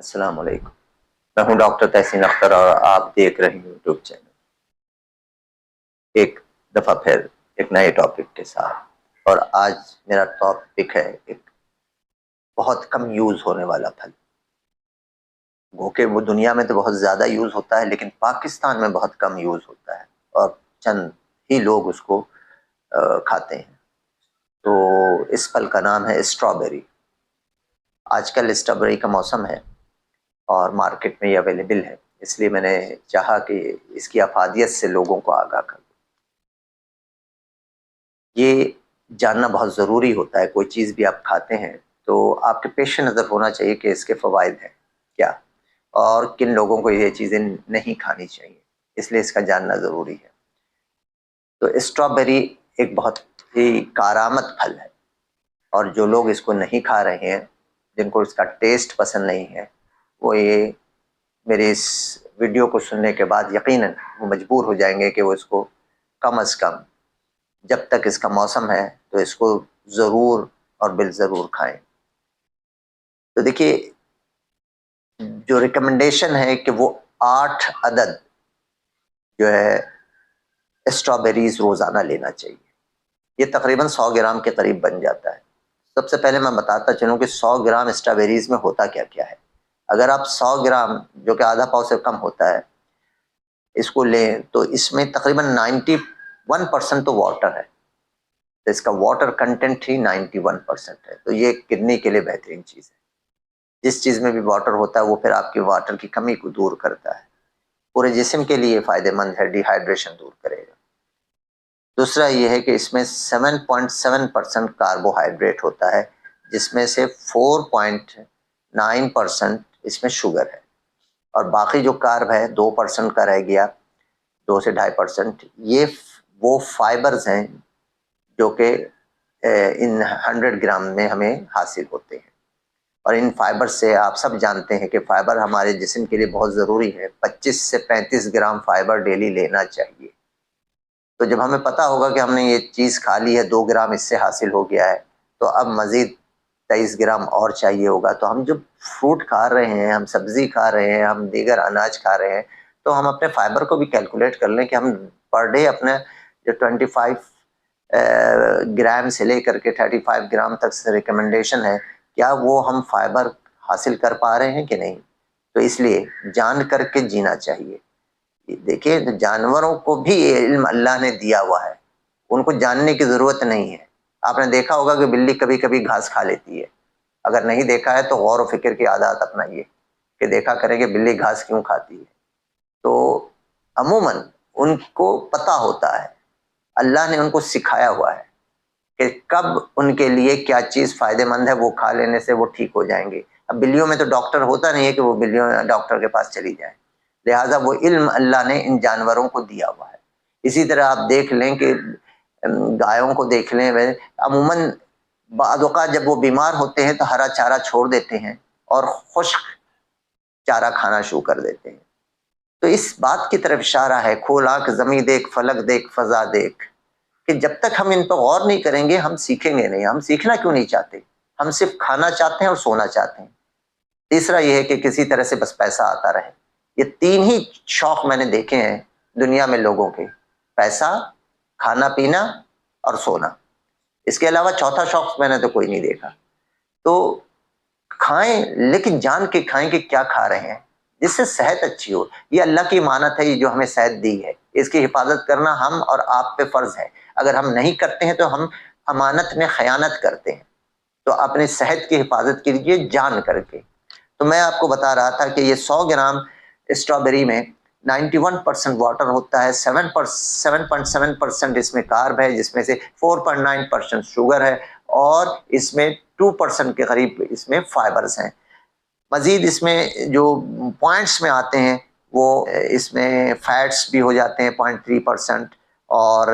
السلام علیکم، میں ہوں ڈاکٹر تحسین اختر اور آپ دیکھ رہے ہیں یوٹیوب چینل ایک دفعہ پھر ایک نئے ٹاپک کے ساتھ۔ اور آج میرا ٹاپک ہے ایک بہت کم یوز ہونے والا پھل، گو کہ وہ دنیا میں تو بہت زیادہ یوز ہوتا ہے لیکن پاکستان میں بہت کم یوز ہوتا ہے اور چند ہی لوگ اس کو کھاتے ہیں۔ تو اس پھل کا نام ہے اسٹرابیری۔ آج کل اسٹرابیری کا موسم ہے اور مارکیٹ میں یہ اویلیبل ہے، اس لیے میں نے چاہا کہ اس کی افادیت سے لوگوں کو آگاہ کر دوں۔ یہ جاننا بہت ضروری ہوتا ہے، کوئی چیز بھی آپ کھاتے ہیں تو آپ کے پیش نظر ہونا چاہیے کہ اس کے فوائد ہیں کیا اور کن لوگوں کو یہ چیزیں نہیں کھانی چاہیے، اس لیے اس کا جاننا ضروری ہے۔ تو اسٹرابیری ایک بہت ہی کارآمد پھل ہے اور جو لوگ اس کو نہیں کھا رہے ہیں، جن کو اس کا ٹیسٹ پسند نہیں ہے، وہ یہ میرے اس ویڈیو کو سننے کے بعد یقیناً وہ مجبور ہو جائیں گے کہ وہ اس کو کم از کم جب تک اس کا موسم ہے تو اس کو ضرور اور بالضرور کھائیں۔ تو دیکھیے، جو ریکمنڈیشن ہے کہ وہ 8 عدد جو ہے اسٹرابیریز روزانہ لینا چاہیے، یہ تقریباً 100 گرام کے قریب بن جاتا ہے۔ سب سے پہلے میں بتاتا چلوں کہ 100 گرام اسٹرابیریز میں ہوتا کیا کیا ہے۔ اگر آپ 100 گرام جو کہ آدھا پاؤ سے کم ہوتا ہے اس کو لیں تو اس میں تقریباً 91% تو واٹر ہے، تو اس کا واٹر کنٹینٹ ہی 91% ہے، تو یہ کڈنی کے لیے بہترین چیز ہے۔ جس چیز میں بھی واٹر ہوتا ہے وہ پھر آپ کی واٹر کی کمی کو دور کرتا ہے، پورے جسم کے لیے فائدہ مند ہے، ڈی ہائیڈریشن دور کرے گا۔ دوسرا یہ ہے کہ اس میں 7.7% کاربوہائیڈریٹ ہوتا ہے، جس میں سے 4.9% اس میں شوگر ہے، اور باقی جو کارب ہے 2% کا رہ گیا، 2 سے 2.5%، یہ وہ فائبرز ہیں جو کہ ان 100 گرام میں ہمیں حاصل ہوتے ہیں۔ اور ان فائبر سے آپ سب جانتے ہیں کہ فائبر ہمارے جسم کے لیے بہت ضروری ہے، 25 سے 35 گرام فائبر ڈیلی لینا چاہیے۔ تو جب ہمیں پتہ ہوگا کہ ہم نے یہ چیز کھا لی ہے، 2 گرام اس سے حاصل ہو گیا ہے، تو اب مزید 23 گرام اور چاہیے ہوگا۔ تو ہم جب فروٹ کھا رہے ہیں، ہم سبزی کھا رہے ہیں، ہم دیگر اناج کھا رہے ہیں، تو ہم اپنے فائبر کو بھی کیلکولیٹ کر لیں کہ ہم پر ڈے اپنے جو 25 گرام سے لے کر کے 35 گرام تک سے ریکمنڈیشن ہے، کیا وہ ہم فائبر حاصل کر پا رہے ہیں کہ نہیں۔ تو اس لیے جان کر کے جینا چاہیے۔ دیکھیں، جانوروں کو بھی یہ علم اللہ نے دیا ہوا ہے، ان کو جاننے کی ضرورت نہیں ہے۔ آپ نے دیکھا ہوگا کہ بلی کبھی کبھی گھاس کھا لیتی ہے، اگر نہیں دیکھا ہے تو غور و فکر کی عادات اپنائیے کہ دیکھا کریں کہ بلی گھاس کیوں کھاتی ہے۔ تو عموماً ان کو پتہ ہوتا ہے، اللہ نے ان کو سکھایا ہوا ہے کہ کب ان کے لیے کیا چیز فائدہ مند ہے، وہ کھا لینے سے وہ ٹھیک ہو جائیں گے۔ اب بلیوں میں تو ڈاکٹر ہوتا نہیں ہے کہ وہ بلیوں ڈاکٹر کے پاس چلی جائیں، لہٰذا وہ علم اللہ نے ان جانوروں کو دیا ہوا ہے۔ اسی طرح آپ دیکھ لیں کہ گایوں کو دیکھ لیں، عموماً بعض اوقات جب وہ بیمار ہوتے ہیں تو ہرا چارہ چھوڑ دیتے ہیں اور خشک چارہ کھانا شروع کر دیتے ہیں۔ تو اس بات کی طرف اشارہ ہے، کھول آنکھ زمیں دیکھ، فلک دیکھ، فضا دیکھ، کہ جب تک ہم ان پر غور نہیں کریں گے ہم سیکھیں گے نہیں۔ ہم سیکھنا کیوں نہیں چاہتے؟ ہم صرف کھانا چاہتے ہیں اور سونا چاہتے ہیں۔ تیسرا یہ ہے کہ کسی طرح سے بس پیسہ آتا رہے۔ یہ 3 ہی شوق میں نے دیکھے ہیں دنیا میں لوگوں کے: پیسہ، کھانا پینا اور سونا۔ اس کے علاوہ چوتھا شوق میں نے تو کوئی نہیں دیکھا۔ تو کھائیں، لیکن جان کے کھائیں کہ کیا کھا رہے ہیں، جس سے صحت اچھی ہو۔ یہ اللہ کی امانت ہے، یہ جو ہمیں صحت دی ہے، اس کی حفاظت کرنا ہم اور آپ پہ فرض ہے۔ اگر ہم نہیں کرتے ہیں تو ہم امانت میں خیانت کرتے ہیں۔ تو اپنے صحت کی حفاظت کیجیے جان کر کے۔ تو میں آپ کو بتا رہا تھا کہ یہ 100 گرام اسٹرابیری میں 91% واٹر ہوتا ہے، 7.7% اس میں کارب ہے، جس میں سے 4.9% شوگر ہے، اور اس میں 2% کے قریب اس میں فائبرز ہیں۔ مزید اس میں جو پوائنٹس میں آتے ہیں وہ اس میں فیٹس بھی ہو جاتے ہیں 0.3%، اور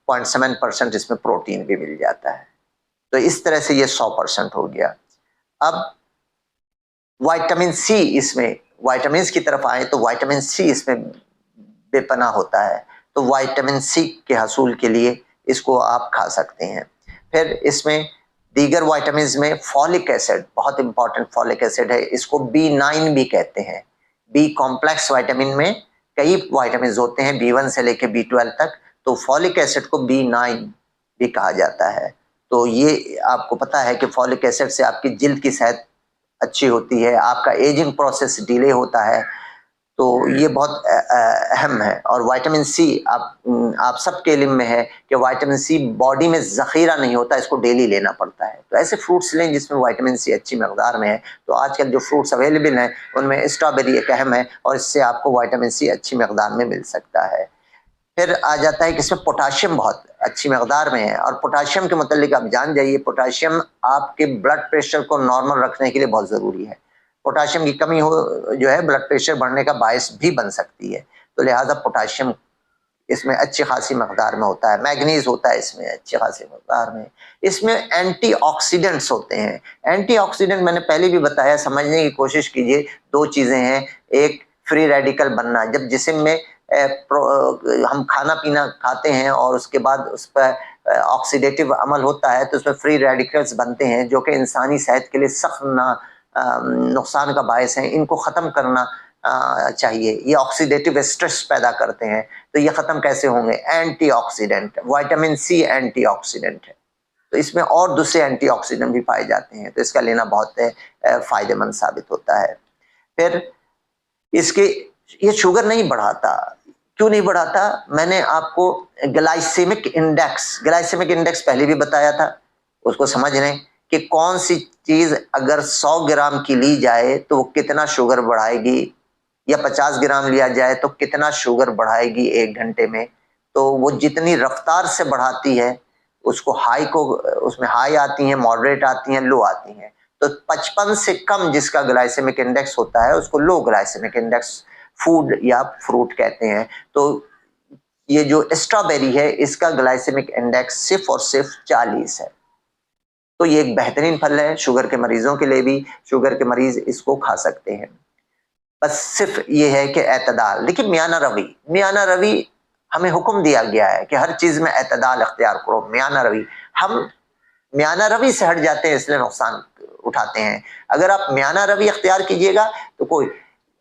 0.7% اس میں پروٹین بھی مل جاتا ہے۔ تو اس طرح سے یہ 100% ہو گیا۔ اب وائٹامن سی، اس میں وائٹامنس کی طرف آئیں تو وائٹامن سی اس میں بے پناہ ہوتا ہے، تو وائٹامن سی کے حصول کے لیے اس کو آپ کھا سکتے ہیں۔ پھر اس میں دیگر وائٹامنز میں فولک ایسڈ بہت امپورٹنٹ فولک ایسڈ ہے، اس کو B9 بھی کہتے ہیں۔ بی کمپلیکس وائٹامن میں کئی وائٹامنز ہوتے ہیں B1 سے لے کے B12 تک، تو فولک ایسڈ کو B9 بھی کہا جاتا ہے۔ تو یہ آپ کو پتا ہے کہ فولک ایسڈ سے آپ کی جلد کی صحت اچھی ہوتی ہے، آپ کا ایجنگ پروسیس ڈیلے ہوتا ہے، تو یہ بہت اہم ہے۔ اور وائٹامن سی آپ سب کے علم میں ہے کہ وائٹامن سی باڈی میں ذخیرہ نہیں ہوتا، اس کو ڈیلی لینا پڑتا ہے۔ تو ایسے فروٹس لیں جس میں وائٹامن سی اچھی مقدار میں ہے۔ تو آج کل جو فروٹس اویلیبل ہیں ان میں اسٹرابیری ایک اہم ہے، اور اس سے آپ کو وائٹامن سی اچھی مقدار میں مل سکتا ہے۔ پھر آ جاتا ہے کہ اس میں پوٹاشیم بہت اچھی مقدار میں ہے، اور پوٹاشیم کے متعلق آپ جان جائیے، پوٹاشیم آپ کے بلڈ پریشر کو نارمل رکھنے کے لیے بہت ضروری ہے۔ پوٹاشیم کی کمی جو ہے بلڈ پریشر بڑھنے کا باعث بھی بن سکتی ہے، تو لہٰذا پوٹاشیم اس میں اچھی خاصی مقدار میں ہوتا ہے۔ میگنیز ہوتا ہے اس میں اچھی خاصی مقدار میں۔ اس میں اینٹی آکسیڈنٹس ہوتے ہیں۔ اینٹی آکسیڈنٹ میں نے پہلے بھی بتایا، سمجھنے کی کوشش کیجئے، دو چیزیں ہیں۔ ایک فری ریڈیکل بننا، جب جسم میں ہم کھانا پینا کھاتے ہیں اور اس کے بعد اس پر آکسیڈیٹو عمل ہوتا ہے تو اس میں فری ریڈیکلز بنتے ہیں جو کہ انسانی صحت کے لیے سخت نقصان کا باعث ہیں۔ ان کو ختم کرنا چاہیے، یہ آکسیڈیٹو اسٹریس پیدا کرتے ہیں، تو یہ ختم کیسے ہوں گے؟ Antioxidant, vitamin C antioxidant ہے، تو اس میں اور دوسرے اینٹی آکسیڈنٹ بھی پائے جاتے ہیں، تو اس کا لینا بہت فائدہ مند ثابت ہوتا ہے۔ پھر اس کے یہ شوگر نہیں بڑھاتا۔ کیوں نہیں بڑھاتا؟ میں نے آپ کو گلائسیمک انڈیکس پہلے بھی بتایا تھا، اس کو سمجھ لیں کہ کون سی چیز اگر 100 گرام کی لی جائے تو وہ کتنا شوگر بڑھائے گی، یا 50 گرام لیا جائے تو کتنا شوگر بڑھائے گی 1 گھنٹے میں۔ تو وہ جتنی رفتار سے بڑھاتی ہے اس میں ہائی آتی ہیں، ماڈریٹ آتی ہیں، لو آتی ہیں۔ تو 55 سے کم جس کا گلائسیمک انڈیکس ہوتا ہے اس کو لو گلائسیمک انڈیکس فوڈ یا فروٹ کہتے ہیں۔ تو یہ جو اسٹرابیری ہے اس کا گلائسیمک انڈیکس صرف اور صرف 40 ہے، تو یہ ایک بہترین پھل ہے شوگر کے مریضوں کے لیے بھی۔ شوگر کے مریض اس کو کھا سکتے ہیں، بس صرف یہ ہے کہ اعتدال۔ لیکن میانہ روی ہمیں حکم دیا گیا ہے کہ ہر چیز میں اعتدال اختیار کرو، میانہ روی۔ ہم میانہ روی سے ہٹ جاتے ہیں، اس لیے نقصان اٹھاتے ہیں۔ اگر آپ میانہ روی اختیار کیجئے گا تو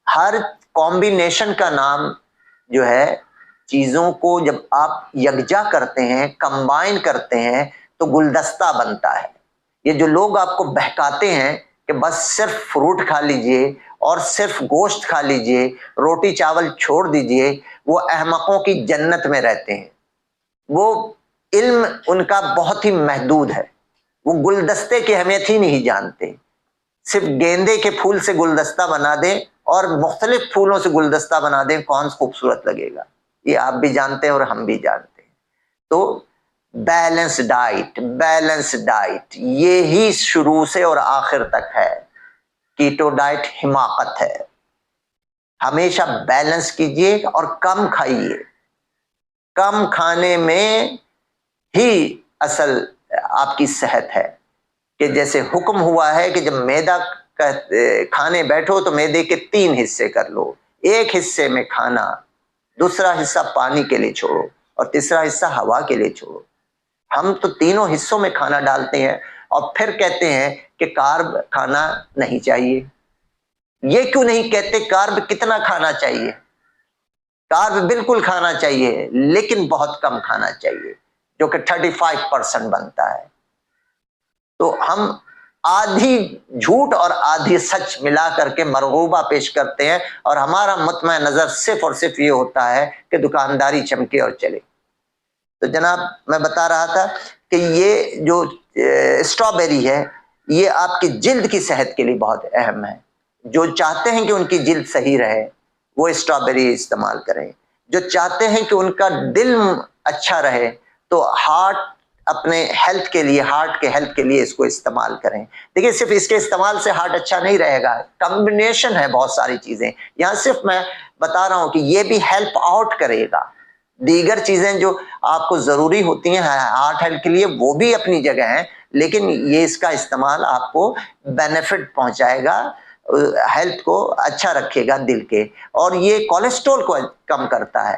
ہر کمبینیشن کا نام جو ہے، چیزوں کو جب آپ یکجا کرتے ہیں، کمبائن کرتے ہیں تو گلدستہ بنتا ہے۔ یہ جو لوگ آپ کو بہکاتے ہیں کہ بس صرف فروٹ کھا لیجئے اور صرف گوشت کھا لیجئے، روٹی چاول چھوڑ دیجئے، وہ احمقوں کی جنت میں رہتے ہیں۔ وہ علم ان کا بہت ہی محدود ہے، وہ گلدستے کی اہمیت ہی نہیں جانتے۔ صرف گیندے کے پھول سے گلدستہ بنا دیں اور مختلف پھولوں سے گلدستہ بنا دیں، کون خوبصورت لگے گا؟ یہ آپ بھی جانتے ہیں اور ہم بھی جانتے ہیں۔ تو بیلنس ڈائٹ یہی شروع سے اور آخر تک ہے۔ کیٹو ڈائٹ حماقت ہے۔ ہمیشہ بیلنس کیجئے اور کم کھائیے۔ کم کھانے میں ہی اصل آپ کی صحت ہے، کہ جیسے حکم ہوا ہے کہ جب میدا کھانے بیٹھو تو میدے کے 3 حصے کر لو، ایک حصے میں کھانا، دوسرا حصہ پانی کے لیے چھوڑو اور تیسرا حصہ ہوا کے لیے چھوڑو۔ ہم تو تینوں حصوں میں کھانا ڈالتے ہیں اور پھر کہتے ہیں کہ کارب کھانا نہیں چاہیے۔ یہ کیوں نہیں کہتے کارب کتنا کھانا چاہیے؟ کارب بالکل کھانا چاہیے، لیکن بہت کم کھانا چاہیے، جو کہ 35% بنتا ہے۔ تو ہم آدھی جھوٹ اور آدھی سچ ملا کر کے مرغوبہ پیش کرتے ہیں، اور ہمارا مطمع نظر صرف اور صرف یہ ہوتا ہے کہ دکانداری چمکے اور چلے۔ تو جناب میں بتا رہا تھا کہ یہ جو اسٹرابیری ہے یہ آپ کی جلد کی صحت کے لیے بہت اہم ہے۔ جو چاہتے ہیں کہ ان کی جلد صحیح رہے وہ اسٹرابیری استعمال کریں، جو چاہتے ہیں کہ ان کا دل اچھا رہے تو اپنے ہیلتھ کے لیے اس کو استعمال کریں۔ دیکھیں صرف اس کے استعمال سے ہارٹ اچھا نہیں رہے گا، کمبینیشن ہے بہت ساری چیزیں، یہاں صرف میں بتا رہا ہوں کہ یہ بھی ہیلپ آؤٹ کرے گا۔ دیگر چیزیں جو آپ کو ضروری ہوتی ہیں ہارٹ ہیلتھ کے لیے وہ بھی اپنی جگہ ہیں، لیکن یہ اس کا استعمال آپ کو بینیفٹ پہنچائے گا، ہیلتھ کو اچھا رکھے گا دل کے، اور یہ کولیسٹرول کو کم کرتا ہے،